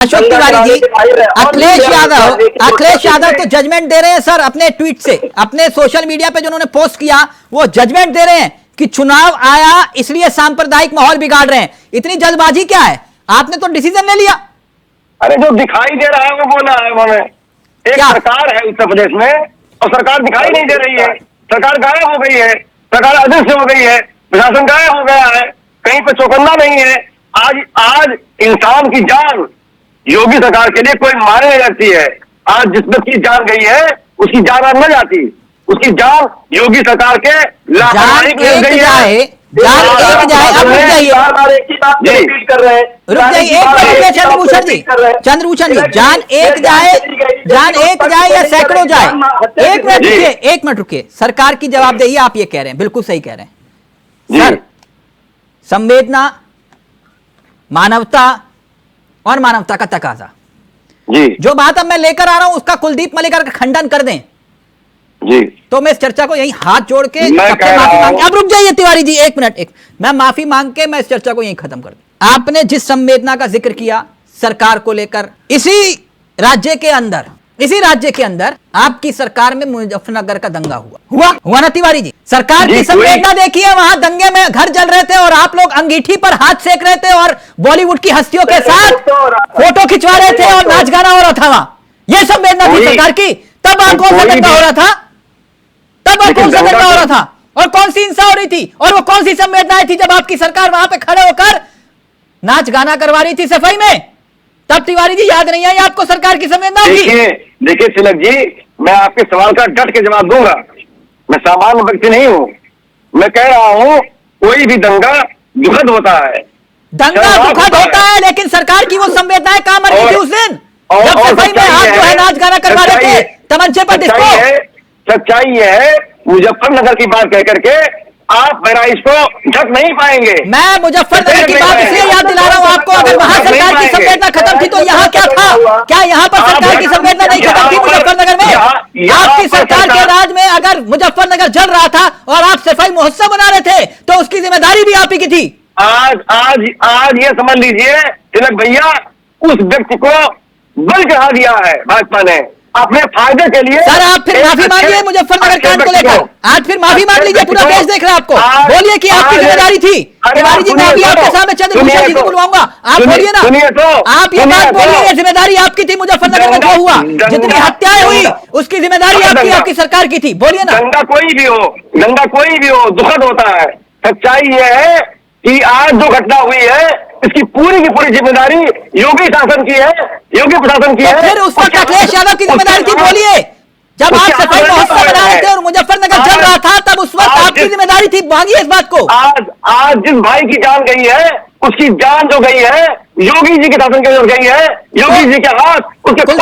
अशोक तिवारी जी, अखिलेश यादव तो जजमेंट दे रहे हैं सर अपने ट्वीट से, अपने सोशल मीडिया पे जो उन्होंने पोस्ट किया वो जजमेंट दे रहे हैं कि चुनाव आया इसलिए सांप्रदायिक माहौल बिगाड़ रहे हैं। इतनी जल्दबाजी क्या है? आपने तो डिसीजन ले लिया। अरे जो दिखाई दे रहा है वो बोला है उन्होंने। एक सरकार है उत्तर प्रदेश में और सरकार दिखाई नहीं दे रही है, सरकार गायब हो गई है, सरकार अदृश्य हो गई है, प्रशासन गायब हो गया है, कहीं पर चौकन्ना नहीं है। आज इंसान की जान योगी सरकार के लिए कोई माने नहीं जाती है। आज जिस व्यक्ति की जान गई है उसकी जान आज न जाती, उसकी जान योगी सरकार के लापरवाही की गई है। चंद्रभूषण जी, जान एक जाए या सैकड़ों जाए। एक मिनट रुकिए। सरकार की जवाबदेही आप ये कह रहे हैं, बिल्कुल सही कह रहे हैं सर। संवेदना, मानवता और मानवता का तकाजा जी, जो बात अब मैं लेकर आ रहा हूं उसका कुलदीप मल्लिकार का खंडन कर दें जी, तो मैं इस चर्चा को यहीं हाथ जोड़ के माफी मांग। अब रुक जाइए तिवारी जी, एक मिनट, मैं माफी मांग के मैं इस चर्चा को यहीं खत्म कर दूं। आपने जिस संवेदना का जिक्र किया सरकार को लेकर, इसी राज्य के अंदर आपकी सरकार में मुजफ्फरनगर का दंगा हुआ ना तिवारी जी? सरकार की संवेदना देखिए, वहां दंगे में घर जल रहे थे और आप लोग अंगीठी पर हाथ सेक रहे थे और बॉलीवुड की हस्तियों के साथ फोटो खिंचवा रहे थे और नाच गाना हो रहा था वहां। यह संवेदना थी सरकार की। तब कौन सा दंगा हो रहा था? और कौन सी हिंसा हो रही थी? और वो कौन सी संवेदनाएं थी जब आपकी सरकार वहां पे खड़े होकर नाच गाना करवा रही थी सफाई में? तब तिवारी जी याद नहीं आई आपको सरकार की संवेदना की? देखिए तिलक जी, मैं आपके सवाल का डट के जवाब दूंगा। मैं सामान्य व्यक्ति नहीं हूं। मैं कह रहा हूं कोई भी दंगा दुखद होता है, दंगा दुखद होता है, लेकिन सरकार की वो संवेदनाएं कहां मर गई थी उस दिन जब सफाई में आप जो है नाच गाना करवा रहे थे तमंचे पर डिस्को? सच्चाई ये है, मुजफ्फरनगर की बात कह करके आप बहराइच को ढक नहीं पाएंगे। मैं मुजफ्फरनगर की बात इसलिए याद दिला रहा हूं आपको। अगर वहां सरकार की संवेदना खत्म थी तो यहाँ क्या था? क्या यहाँ पर सरकार की संवेदना नहीं खत्म थी मुजफ्फरनगर में? आपकी सरकार के राज में अगर मुजफ्फरनगर जल रहा था और आप सफाई महोत्सव बना रहे थे तो उसकी जिम्मेदारी भी आप ही की थी। आज ये समझ लीजिए तिलक भैया, उस व्यक्ति को बल चढ़ा दिया है भाजपा ने अपने फायदे के लिए। सर आप फिर माफी मांगिए मुजफ्फरनगर कांड को लेकर, आज फिर माफी मांग लीजिए, पूरा देश देख रहा है आपको। बोलिए कि आपकी जिम्मेदारी थी। तिवारी जी, मैं भी आपके सामने चंद्रभूषण जी को बुलवाऊंगा, आप बोलिए ना। आप ये बात बोलिए, जिम्मेदारी आपकी थी मुजफ्फरनगर में जो हुआ, जितनी हत्याएं हुई उसकी जिम्मेदारी आपकी सरकार की थी। बोलिए ना। दंगा कोई भी हो दुखद होता है। सच्चाई ये है कि आज जो घटना हुई है इसकी पूरी की पूरी जिम्मेदारी योगी शासन की है, योगी प्रशासन की है। फिर उस वक्त अखिलेश यादव की जिम्मेदारी थी। बोलिए, जब आप सफाई महोत्सव बना रहे थे और मुजफ्फरनगर जल रहा था तब उस वक्त आपकी जिम्मेदारी थी। मांगिए इस बात को। आज जिस भाई की जान गई है उसकी जान जो गई है योगी जी के शासन के अंदर गई है, योगी जी के हाथ उसके